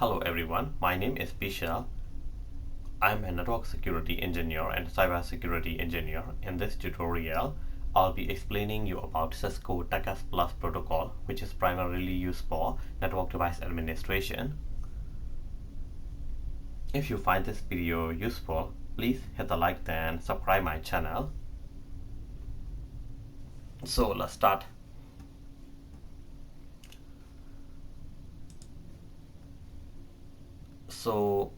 Hello everyone, my name is Bishal. I'm a network security engineer and cybersecurity engineer. In this tutorial, I'll be explaining you about Cisco TACACS Plus protocol, which is primarily used for network device administration. If you find this video useful, please hit the like and subscribe my channel. So let's start. So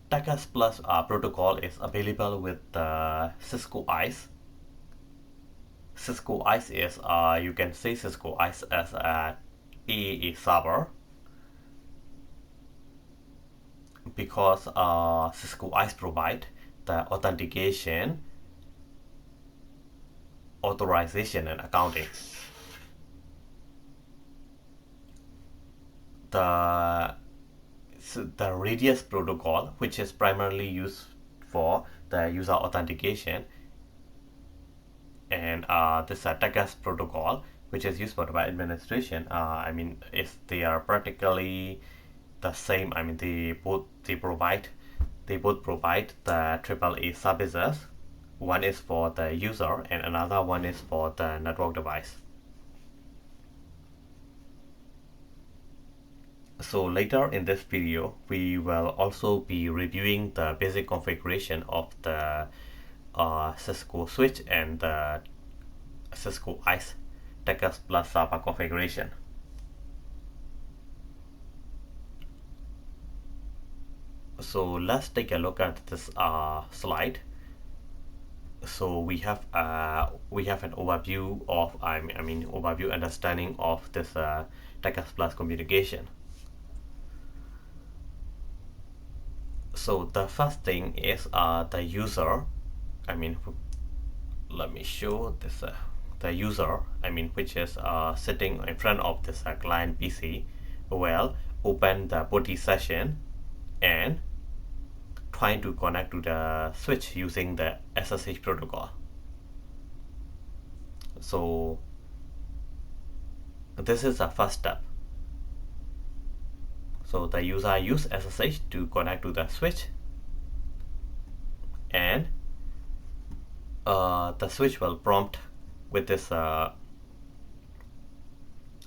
TACACS Plus protocol is available with Cisco ICE. Cisco ICE is, you can say Cisco ICE as a AAA server, because Cisco ICE provide the authentication, authorization, and accounting. The Radius protocol, which is primarily used for the user authentication, and this TACACS protocol, which is used for device administration, they are practically the same. They both provide the AAA services. One is for the user and another one is for the network device. So later in this video, we will also be reviewing the basic configuration of the Cisco switch and the Cisco ICE TACACS Plus server configuration. So let's take a look at this slide. So we have an overview of overview understanding of this TACACS Plus communication. So the first thing is the user. Let me show this. The user, which is sitting in front of this client PC, will open the POTI session and trying to connect to the switch using the SSH protocol. So this is the first step. So the user use SSH to connect to the switch, and the switch will prompt with this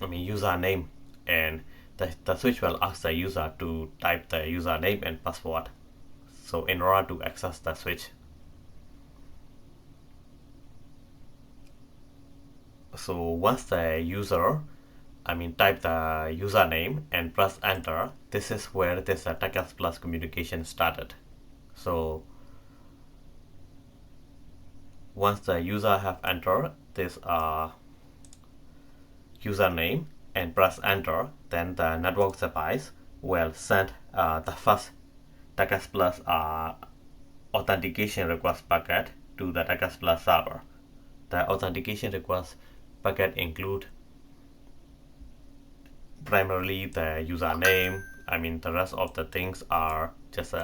username, and the switch will ask the user to type the username and password, so in order to access the switch. So once the user type the username and press enter, this is where this TACACS Plus communication started. So once the user have entered this username and press enter, then the network device will send the first TACACS Plus authentication request packet to the TACACS Plus server. The authentication request packet include primarily the username. The rest of the things are just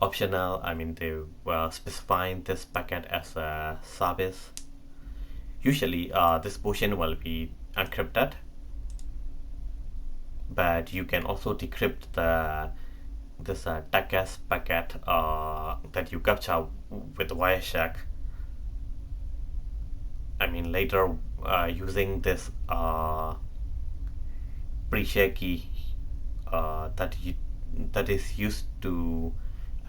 optional. They will specify this packet as a service. Usually this portion will be encrypted, but you can also decrypt this TACACS packet that you capture with Wireshark. Later using this pre-share key that is used to,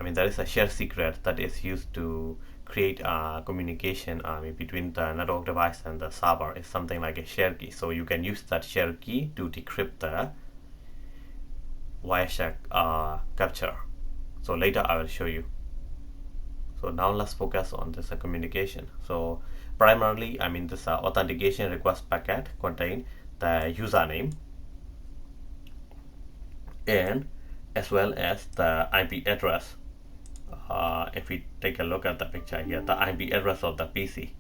there is a share secret that is used to create communication between the network device and the server. Is something like a share key. So you can use that share key to decrypt the Wireshark capture. So later I will show you. So now let's focus on this communication. So primarily, this authentication request packet contain the username and as well as the IP address. If we take a look at the picture here, the IP address of the PC.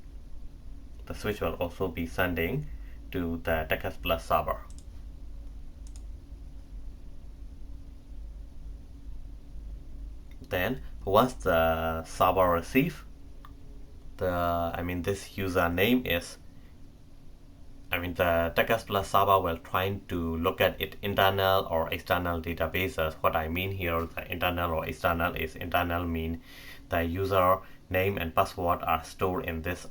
The switch will also be sending to the TACACS Plus server. Then once the server receive the this username is I mean, the TACACS Plus server will try to look at it internal or external databases. What I mean here, the internal or external is internal mean the user name and password are stored in this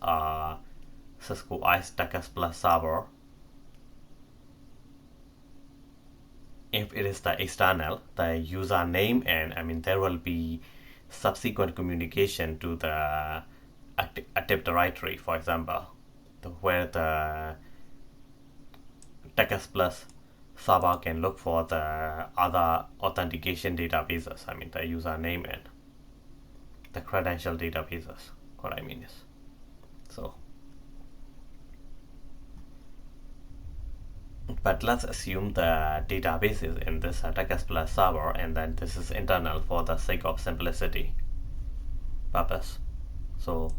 Cisco ICE TACACS Plus server. If it is the external, the username and I mean there will be subsequent communication to the Active Directory, for example, where the TACACS Plus server can look for the other authentication databases. I mean the username and the credential databases. What I mean is, so. But let's assume the database is in this TACACS Plus server, and then this is internal for the sake of simplicity purpose. So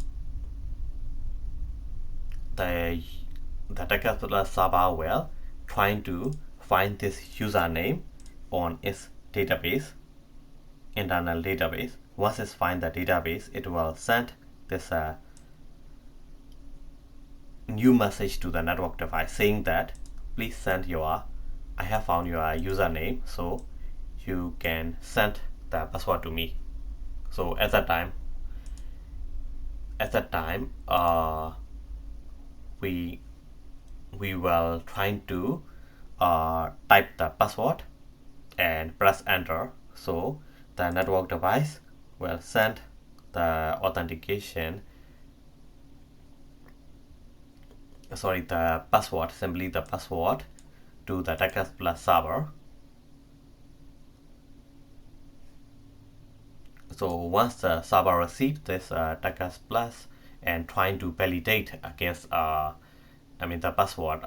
the TACACS Plus server will trying to find this username on its database, internal database. Once it's find the database, it will send this new message to the network device saying that please send your, I have found your username, so you can send the password to me. So at that time, we will trying to type the password and press enter. So the network device will send the authentication, the password, simply the password to the TACACS Plus server. So once the server receives this TACACS Plus and trying to validate against the password,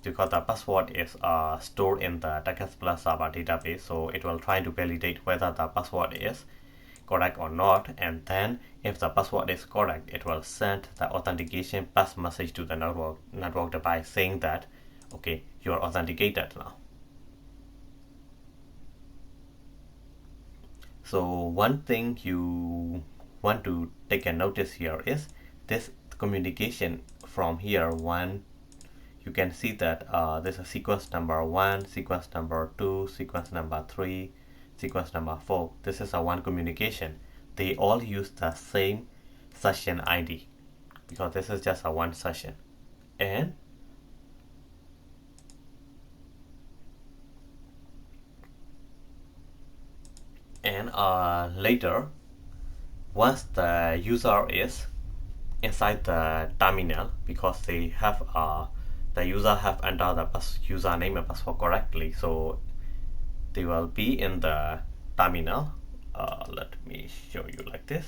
because the password is stored in the TACACS Plus server database, so it will try to validate whether the password is correct or not, and then if the password is correct, it will send the authentication pass message to the network device saying that okay, you are authenticated now. So one thing you want to take a notice here is this communication from here. One, you can see that there's a sequence number 1, sequence number 2, sequence number 3, sequence number 4. This is a one communication. They all use the same session ID because this is just a one session. And later, once the user is inside the terminal, because they have the user have entered the username and password correctly, so they will be in the terminal. Let me show you like this.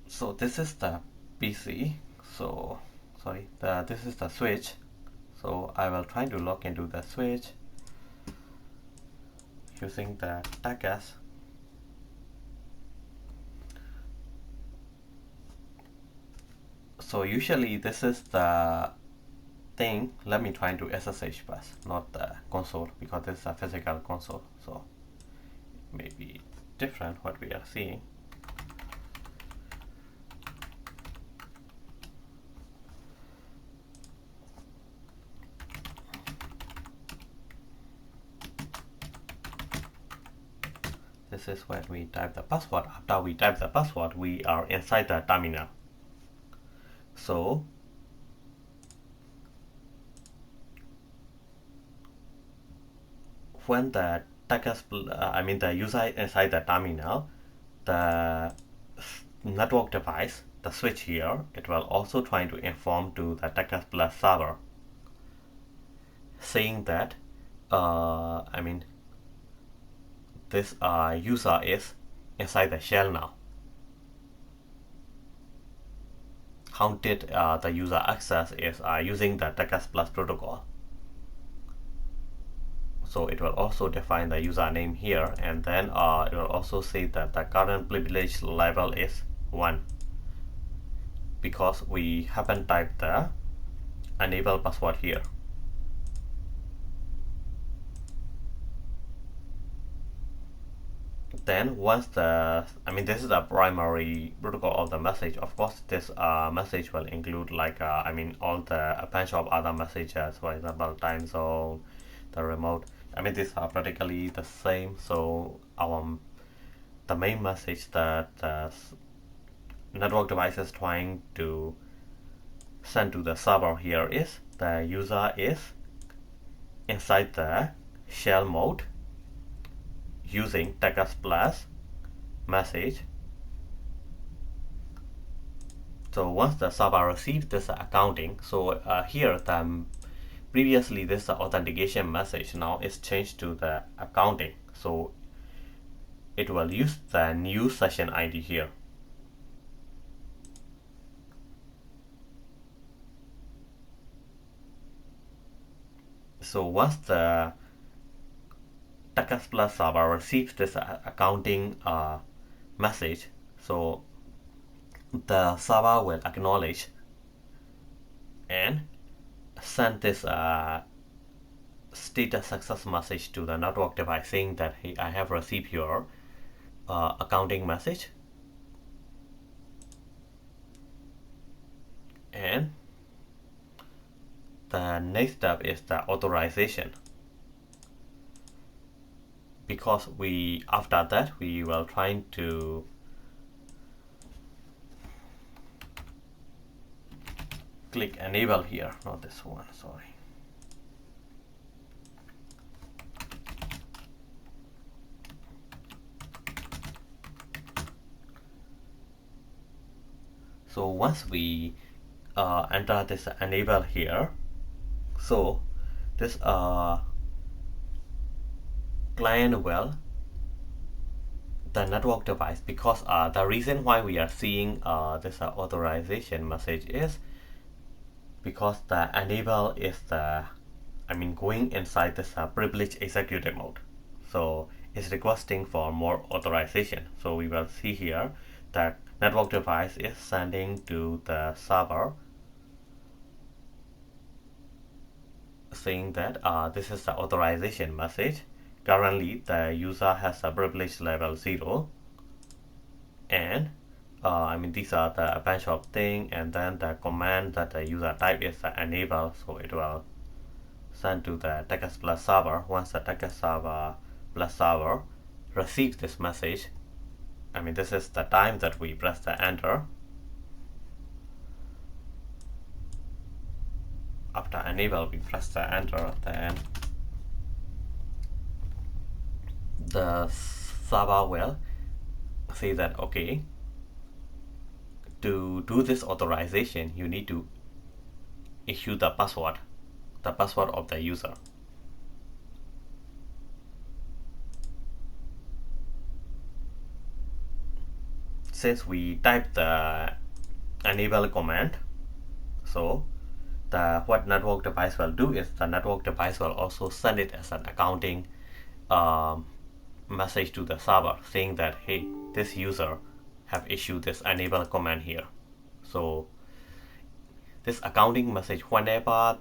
So this is the PC. So sorry, this is the switch. So I will try to log into the switch using the TACACS. So usually this is the thing. Let me try to SSH first, not the console, because this is a physical console. So it may be different what we are seeing. This is when we type the password. After we type the password, we are inside the terminal. So when the the user inside the terminal, the network device, the switch here, it will also try to inform to the TACACS Plus server, saying that this user is inside the shell now. How did the user access is using the TACACS Plus protocol. So it will also define the username here, and then it will also say that the current privilege level is 1 because we haven't typed the enable password here. Then once this is the primary protocol of the message. Of course, this message will include like all the a bunch of other messages, for example, time zone, the remote. These are practically the same. So the main message that the network device is trying to send to the server here is the user is inside the shell mode using TACACS plus message. So once the server receives this accounting, so here previously this authentication message now is changed to the accounting. So it will use the new session ID here. So once the TACACS Plus server receives this accounting message, so the server will acknowledge and send this status success message to the network device saying that, hey, I have received your accounting message. And the next step is the authorization, because after that we will try to click enable here, not this one, sorry. So once we enter this enable here, so this client will the network device, because the reason why we are seeing this authorization message is because the enable is going inside this privilege executive mode. So it's requesting for more authorization. So we will see here that network device is sending to the server saying that this is the authorization message. Currently the user has a privilege level 0, and these are the bunch of thing, and then the command that the user type is enable, so it will send to the TACACS Plus server. Once the TACACS Plus server receives this message, this is the time that we press the enter. After enable, we press the enter, then the server will say that, okay, to do this authorization, you need to issue the password of the user. Since we type the enable command, so what network device will do is the network device will also send it as an accounting message to the server saying that, hey, this user have issued this enable command here. So this accounting message, whatever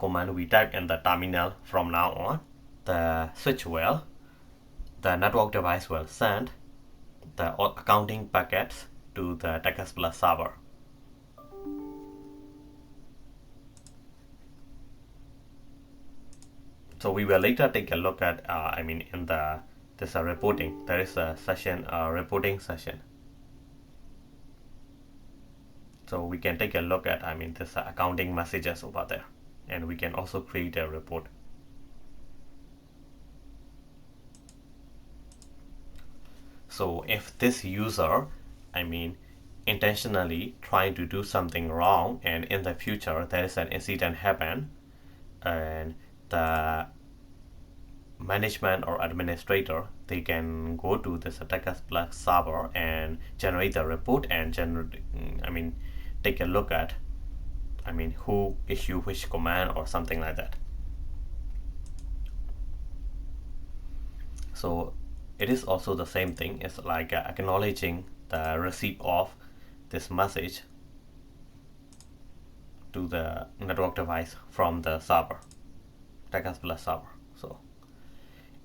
command we type in the terminal from now on, the network device will send the accounting packets to the TACACS Plus server. So we will later take a look at in this reporting, there is a session reporting session. So we can take a look at this accounting messages over there, and we can also create a report. So if this user intentionally trying to do something wrong, and in the future there is an incident happen, and the management or administrator, they can go to this TACACS Plus server and generate the report and take a look at who issue which command or something like that. So it is also the same thing. It's like acknowledging the receipt of this message to the network device from the server, TACACS Plus server. So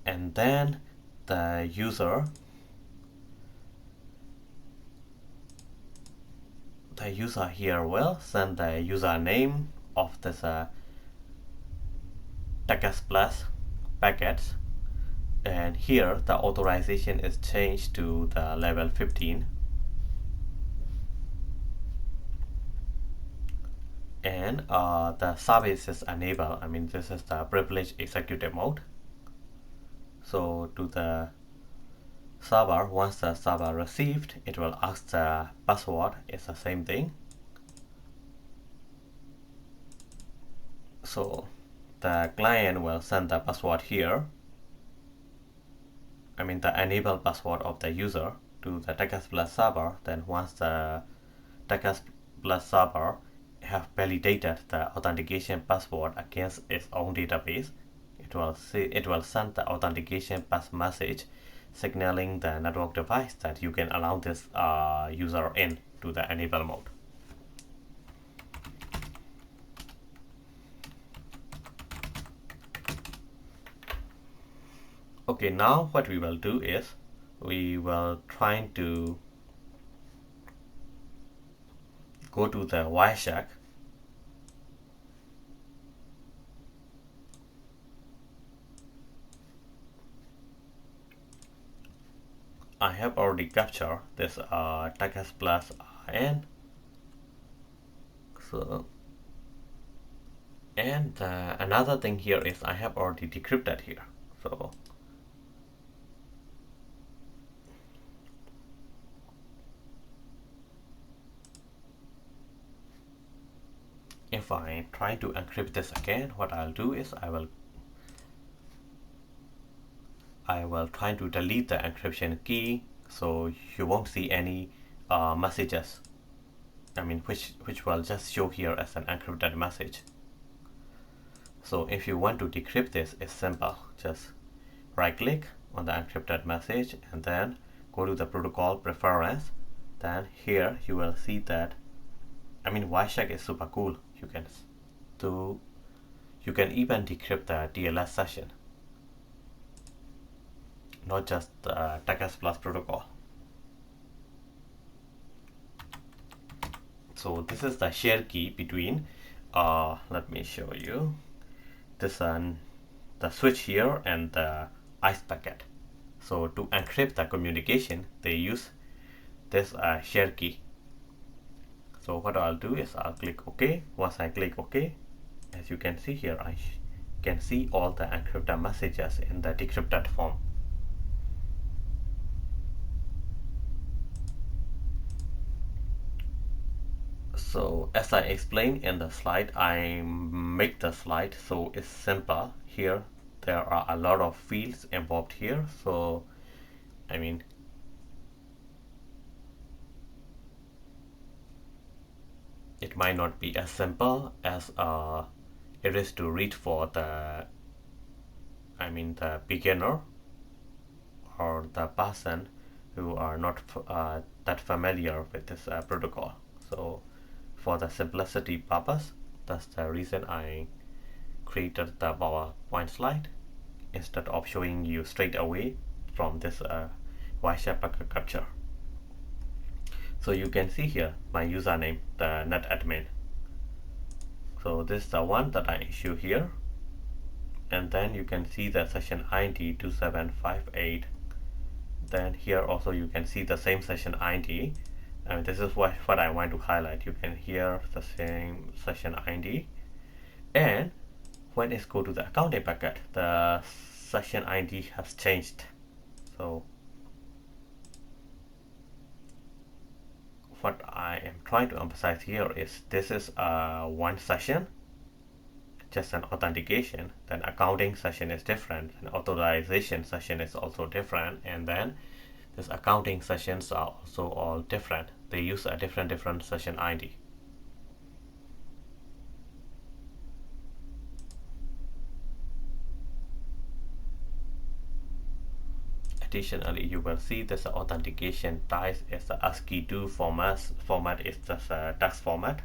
and then the user here will send the username of this TACACS Plus packets, and here the authorization is changed to the level 15, and the service is enabled. I mean, this is the privileged executive mode. So to the server, once the server received, it will ask the password. It's the same thing. So the client will send the password here. I mean the enable password of the user to the TACACS Plus server. Then once the TACACS Plus server have validated the authentication password against its own database, it will send the authentication pass message signaling the network device that you can allow this user in to the enable mode. Okay, now what we will do is we will try to go to the Wireshark. I have already captured this TACACS Plus IN. So, and another thing here is I have already decrypted here. So if I try to encrypt this again, what I'll do is I will try to delete the encryption key, so you won't see any messages. I mean, which will just show here as an encrypted message. So if you want to decrypt this, it's simple. Just right click on the encrypted message and then go to the protocol preference. Then here you will see that, I mean, Wireshark is super cool. You can even decrypt the TLS session, not just the TACACS Plus protocol. So this is the share key between, let me show you, this the switch here and the ICE packet. So to encrypt the communication, they use this share key. So what I'll do is I'll click OK. Once I click OK, as you can see here, I can see all the encrypted messages in the decrypted form. So as I explained in the slide, I make the slide so it's simple. Here there are a lot of fields involved here. So I mean, it might not be as simple as it is to read for the, I mean, the beginner or the person who are not that familiar with this protocol. So for the simplicity purpose, that's the reason I created the PowerPoint slide instead of showing you straight away from this Wireshark packet capture. So you can see here my username, the net admin. So this is the one that I issue here, and then you can see the session ID 2758. Then here also you can see the same session ID, and this is what I want to highlight. You can hear the same session ID, and when it's go to the accounting packet, the session ID has changed. So what I am trying to emphasize here is this is one session, just an authentication. Then accounting session is different, and authorization session is also different, and then this accounting sessions are also all different. They use a different session ID. Additionally, you will see this authentication type is the ASCII2 format is just a text format.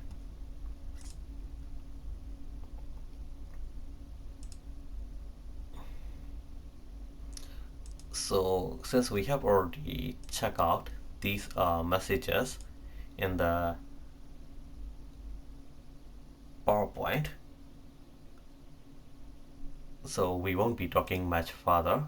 So since we have already checked out these messages in the PowerPoint, so we won't be talking much further.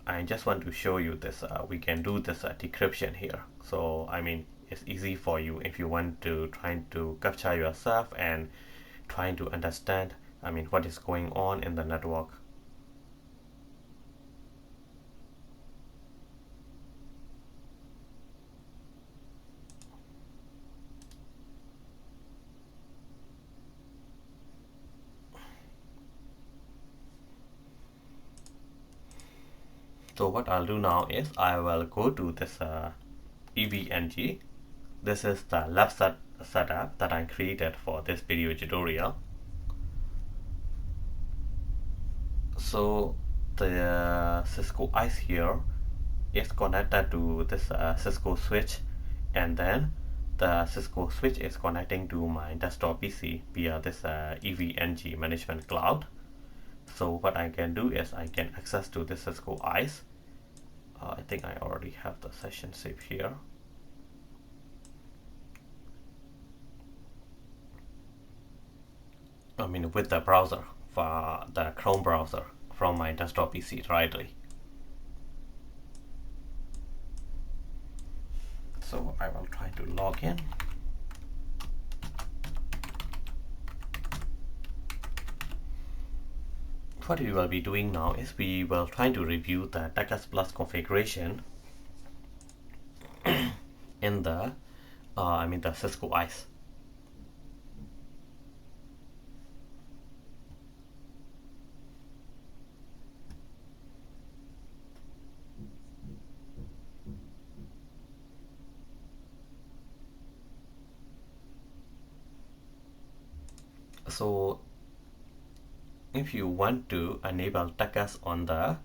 I just want to show you this. We can do this decryption here. So I mean, it's easy for you if you want to try to capture yourself and trying to understand, I mean, what is going on in the network. So what I'll do now is I will go to this EVNG. This is the lab setup that I created for this video tutorial. So the Cisco ICE here is connected to this Cisco switch, and then the Cisco switch is connecting to my desktop PC via this EVNG management cloud. So what I can do is I can access to this Cisco ICE. I think I already have the session saved here. I mean, with the browser, for the Chrome browser from my desktop PC directly. So I will try to log in. What we will be doing now is we will try to review the TACACS Plus configuration in the the Cisco ICE. So if you want to enable TACACS on the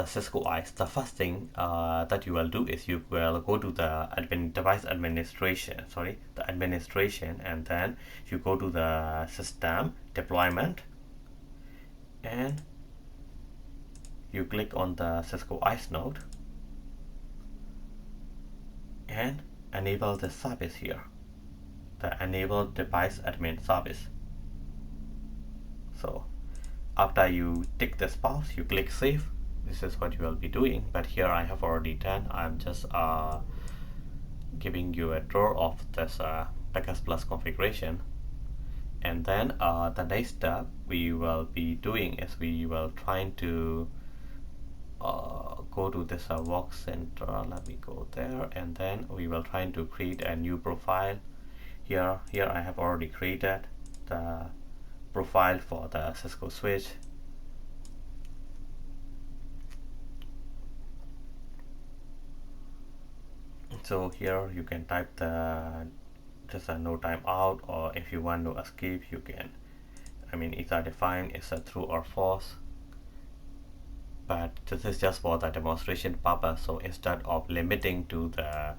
Cisco ICE, the first thing that you will do is you will go to the device administration, the administration, and then you go to the system deployment, and you click on the Cisco ICE node and enable the service here, the enable device admin service. So after you tick this box, you click save. This is what you will be doing, but here I have already done. I'm just giving you a tour of this TACACS Plus configuration. And then the next step we will be doing is we will try to go to this work center. Let me go there, and then we will try to create a new profile. Here I have already created the profile for the Cisco switch. So here you can type the just a no timeout, or if you want to escape, you can, I mean, either define is a true or false, but this is just for the demonstration purpose. So instead of limiting to the,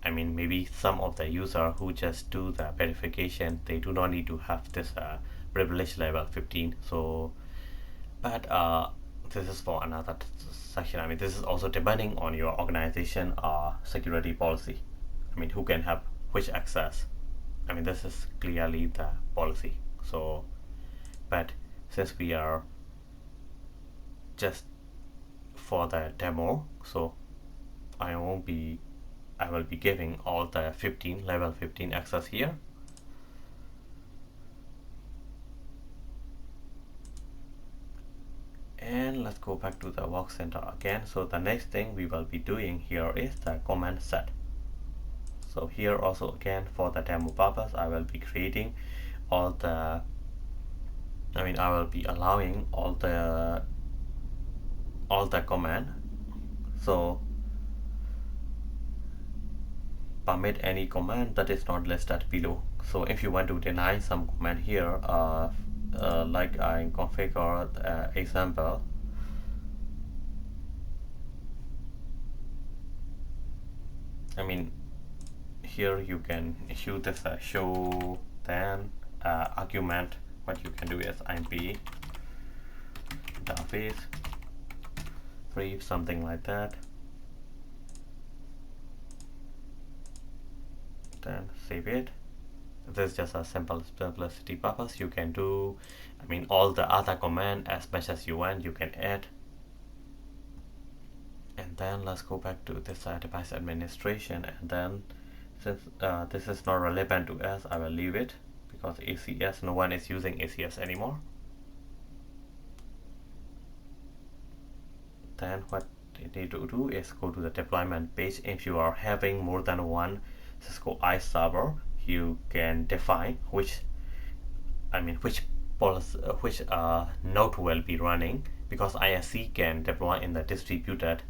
I mean, maybe some of the user who just do the verification, they do not need to have this privilege level 15. So but this is for another section. I mean, this is also depending on your organization security policy. I mean, who can have which access. I mean, this is clearly the policy. So but since we are just for the demo, so I will be giving all the level 15 access here. And let's go back to the work center again. So the next thing we will be doing here is the command set. So here also again, for the demo purpose, I will be creating all the, I mean, I will be allowing all the command. So permit any command that is not listed below. So if you want to deny some command here, like I configure example, I mean, here you can issue this show then argument. What you can do is imp interface 3, something like that. Then save it. This is just a simple simplicity purpose. You can do, I mean, all the other command as much as you want, you can add. And then let's go back to this device administration, and then since this is not relevant to us, I will leave it because ACS, no one is using ACS anymore. Then what you need to do is go to the deployment page. If you are having more than one Cisco ICE server, you can define which node will be running, because ISC can deploy in the distributed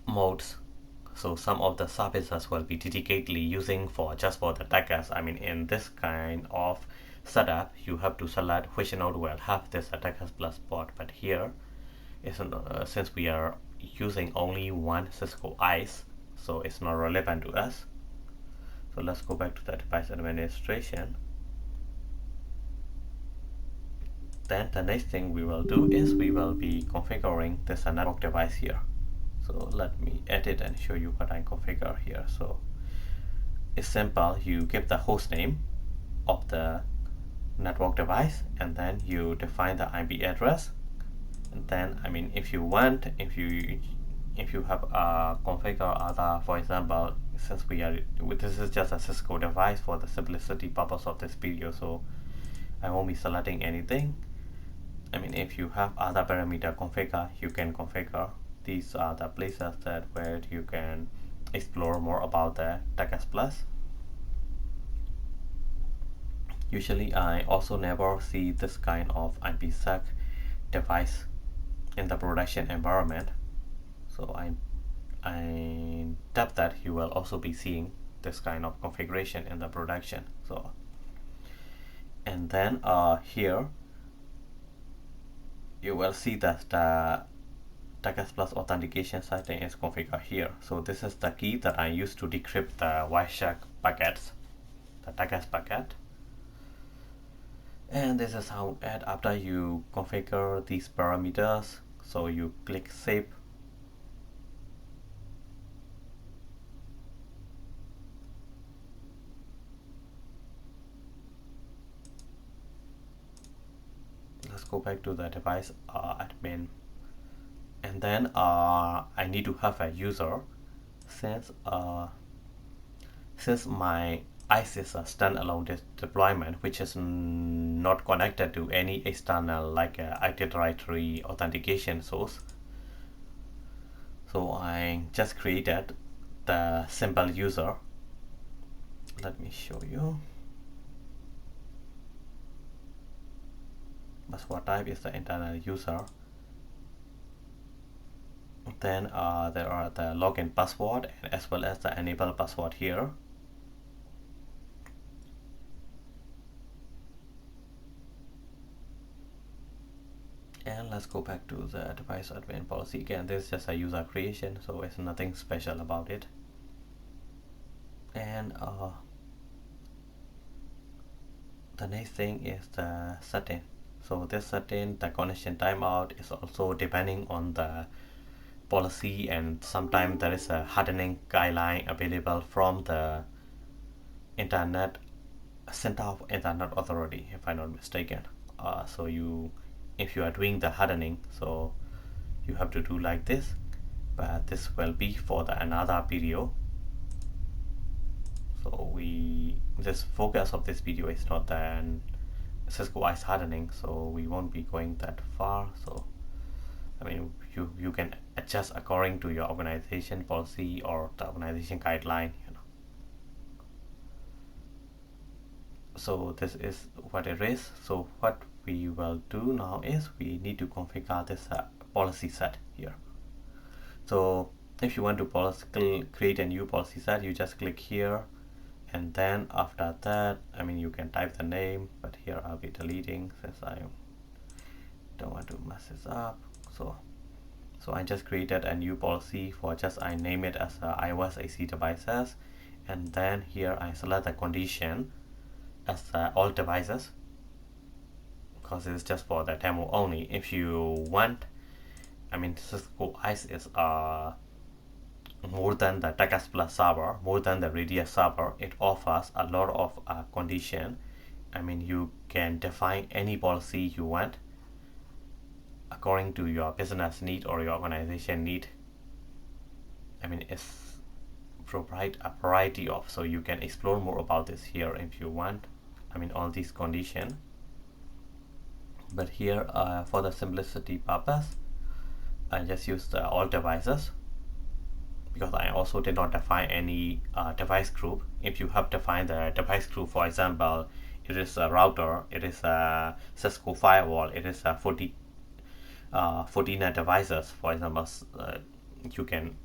modes. So some of the services will be dedicatedly using just for the TACACS. I mean, in this kind of setup, you have to select which node will have this TACACS Plus port. But here, since we are using only one Cisco ICE, so it's not relevant to us. So let's go back to the device administration. Then the next thing we will do is we will be configuring this network device here. So let me edit and show you what I configure here. So it's simple. You give the host name of the network device, and then you define the IP address. And then, I mean, if you want, if you have configure other, for example, since this is just a Cisco device for the simplicity purpose of this video, so I won't be selecting anything. I mean, if you have other parameter configure, you can configure. These are the places that where you can explore more about the TACACS Plus. Usually, I also never see this kind of IPsec device in the production environment. So I doubt that you will also be seeing this kind of configuration in the production. So, and then here you will see that the TACACS Plus authentication setting is configured here. So this is the key that I use to decrypt the Wireshark packets, the TACACS packet. And this is how after you configure these parameters, so you click save. Let's go back to the device admin, and then I need to have a user, since my ICE is a standalone deployment which is not connected to any external like Active Directory authentication source. So I just created the simple user. Let me show you. Password type is the internal user. Then there are the login password as well as the enable password here. And let's go back to the device admin policy. Again, this is just a user creation, so it's nothing special about it. And the next thing is the setting. So this setting, the connection timeout, is also depending on the policy, and sometimes there is a hardening guideline available from the Internet Center of Internet Authority, if I'm not mistaken. So if you are doing the hardening, so you have to do like this, but this will be for another video. So this focus of this video is not the Cisco ICE hardening, so we won't be going that far. So I mean, you can adjust according to your organization policy or the organization guideline, So this is what it is. So what we will do now is we need to configure this policy set here. So if you want to create a new policy set, you just click here, and then after that, I mean, you can type the name, but here I'll be deleting since I don't want to mess this up. So I just created a new policy for I name it as iOS AC devices, and then here I select the condition as all devices, because it's just for the demo only. If you want, I mean, Cisco ICE is more than the TACACS Plus server, more than the Radius server. It offers a lot of condition. I mean, you can define any policy you want according to your business need or your organization need. I mean, it's provide a variety of, so you can explore more about this here if you want. I mean, all these condition. But here, for the simplicity purpose, I just use the all devices, because I also did not define any device group. If you have defined the device group, for example, it is a router, it is a Cisco firewall, it is a 49 devices, for example, you can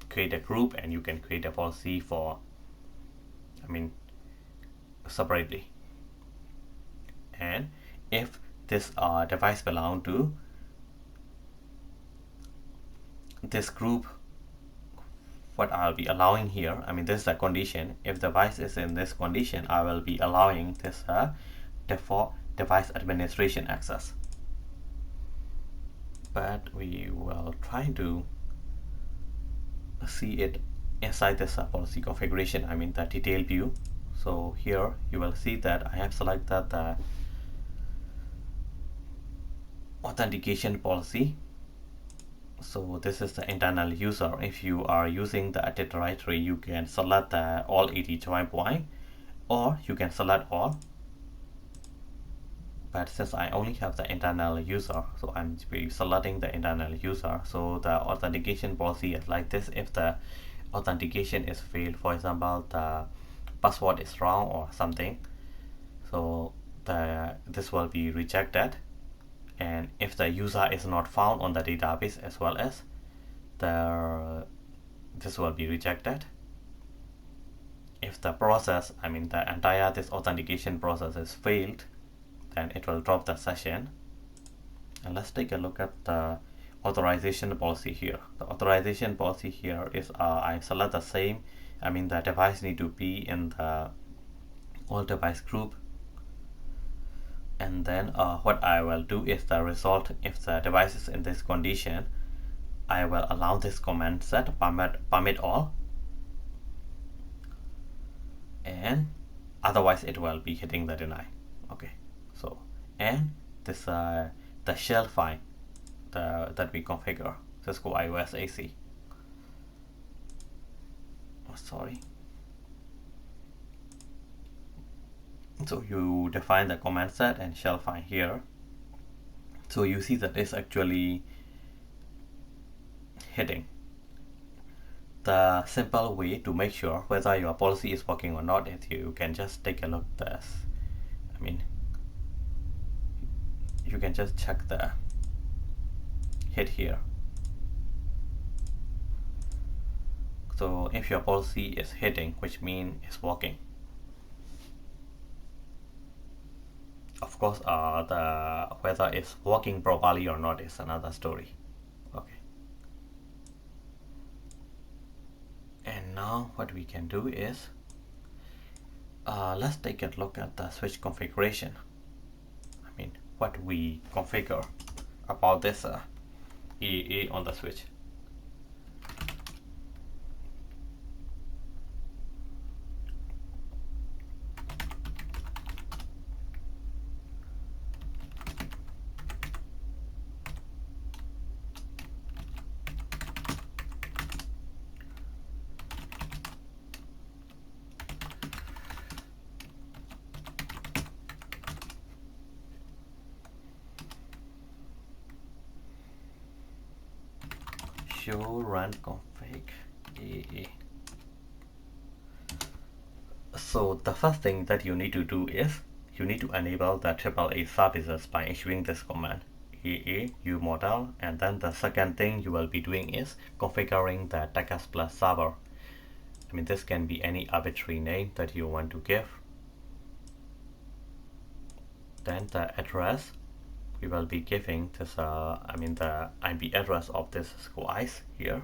create a group and you can create a policy for, I mean, separately. And if this device belong to this group, what I'll be allowing here, I mean, this is a condition. If the device is in this condition, I will be allowing this default device administration access. But we will try to see it inside this policy configuration, I mean the detail view. So here you will see that I have selected the authentication policy. So this is the internal user. If you are using the edit directory, you can select the all 80 join point, or you can select all. But since I only have the internal user, so I'm selecting the internal user. So the authentication policy is like this. If the authentication is failed, for example, the password is wrong or something, so this will be rejected. And if the user is not found on the database as well as this will be rejected. If the process, I mean the entire this authentication process is failed, then it will drop the session. And let's take a look at the authorization policy here. The authorization policy here is I select the same, I mean the device need to be in the all device group. And then what I will do is the result, if the device is in this condition, I will allow this command set permit all, and otherwise it will be hitting the deny. Okay, so and this the shell file that we configure, Cisco iOS AC. Oh, sorry. So you define the command set and shell file here. So you see that it's actually hitting. The simple way to make sure whether your policy is working or not is you can just take a look at this. I mean, you can just check the hit here. So if your policy is hitting, which means it's working. Of course, the whether it's working properly or not is another story. Okay. And now what we can do is let's take a look at the switch configuration. I mean, what we configure about this EA on the switch. Show run config EA. So the first thing that you need to do is you need to enable the AAA services by issuing this command EA umodel, and then the second thing you will be doing is configuring the TACACS Plus server. I mean, this can be any arbitrary name that you want to give. Then the address, we will be giving this I mean the IP address of this Cisco ICE here,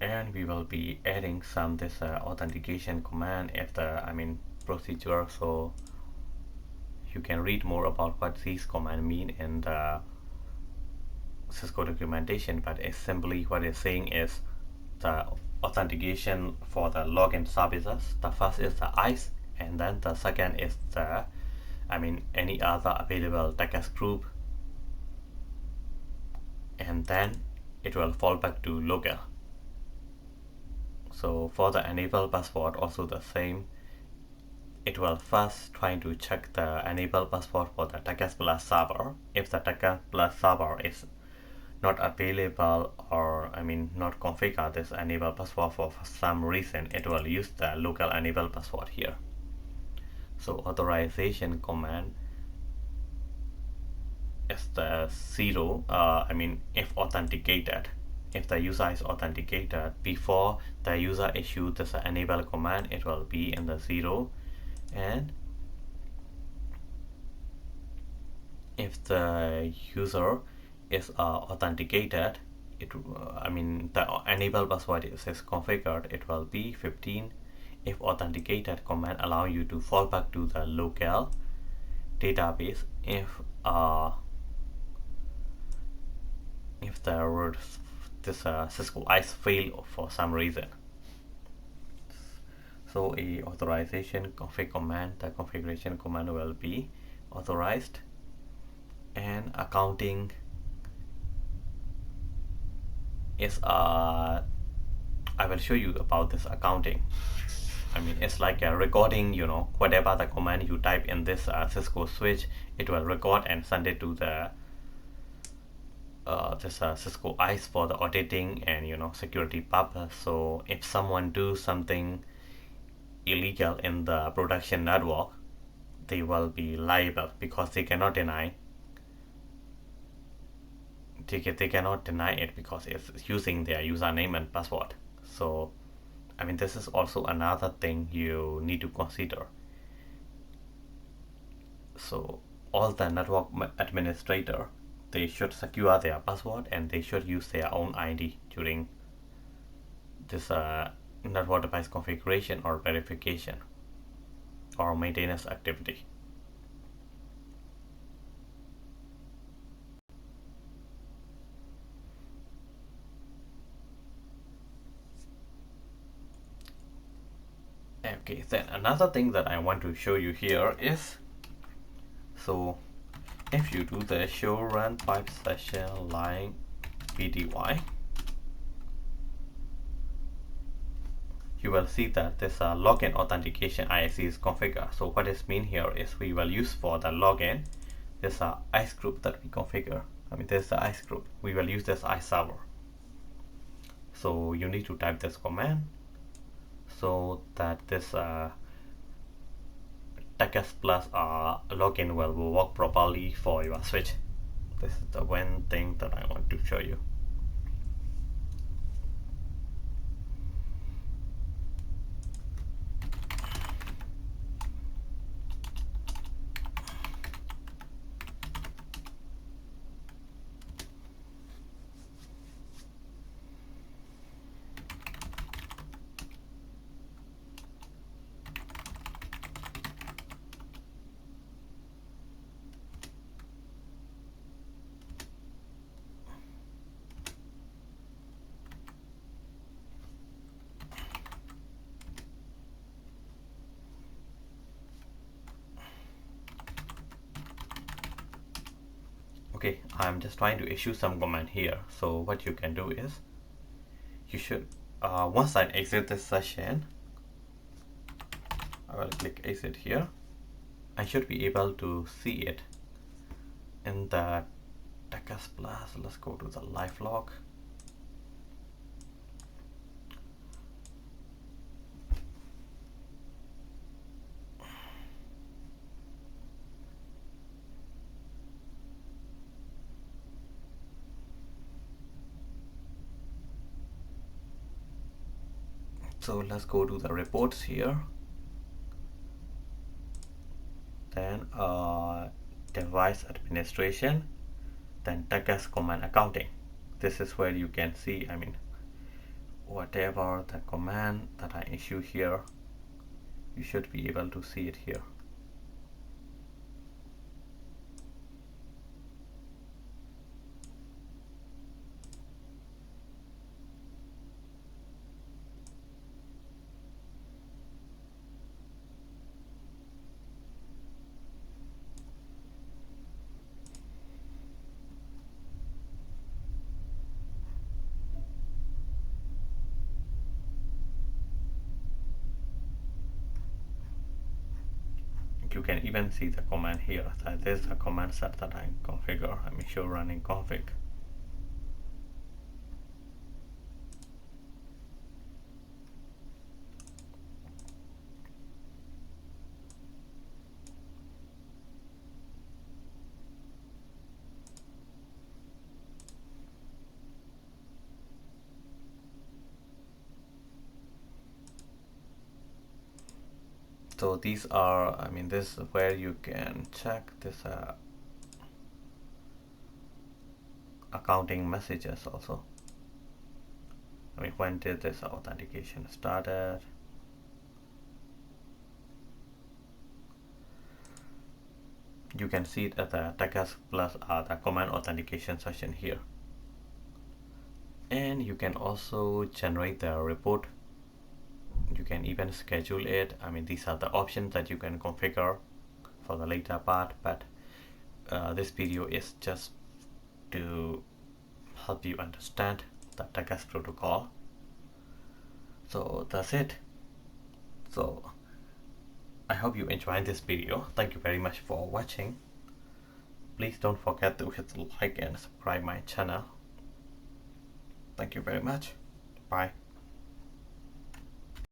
and we will be adding some this authentication command if the procedure. So you can read more about what these commands mean in the Cisco documentation, but it's simply what it's saying is the authentication for the login services. The first is the ICE, and then the second is the, any other available TACACS group, and then it will fall back to local. So for the enable password, also the same. It will first try to check the enable password for the TACACS Plus server. If the TACACS Plus server is not available, or not configure this enable password for some reason, it will use the local enable password here. So authorization command is the 0, if authenticated. If the user is authenticated before the user issued this enable command, it will be in the 0. And if the user is authenticated, the enable password is configured, it will be 15. If authenticated command allow you to fall back to the local database if this Cisco ICE fail for some reason. So a authorization config command, the configuration command will be authorized, and accounting is I will show you about this accounting. It's like a recording, whatever the command you type in this Cisco switch, it will record and send it to the Cisco ICE for the auditing and security purpose. So if someone do something illegal in the production network, they will be liable because they cannot deny. They cannot deny it because it's using their username and password. So this is also another thing you need to consider. So all the network administrator, they should secure their password and they should use their own ID during this network device configuration or verification or maintenance activity. Okay, then another thing that I want to show you here is, so if you do the show run pipe session line PTY, you will see that this login authentication ISC is configured. So what this mean here is we will use for the login this ICE group that we configure. This is the ICE group. We will use this ICE server. So you need to type this command so that this TACACS Plus login will work properly for your switch. This is the one thing that I want to show you. Okay, I'm just trying to issue some command here. So what you can do is, you should, once I exit this session, I will click exit here. I should be able to see it in the TACACS Plus. Let's go to the live log. So let's go to the reports here. Then device administration, then TACACS command accounting. This is where you can see, whatever the command that I issue here, you should be able to see it here. you can even see the command here. That is a command set that I configure. Show running config. So these are, this is where you can check this accounting messages also. When did this authentication started? You can see it at the TACACS plus the command authentication session here. And you can also generate the report. You can even schedule it. These are the options that you can configure for the later part, but this video is just to help you understand the TACACS protocol. So that's it. So I hope you enjoyed this video. Thank you very much for watching. Please don't forget to hit the like and subscribe my channel. Thank you very much. Bye.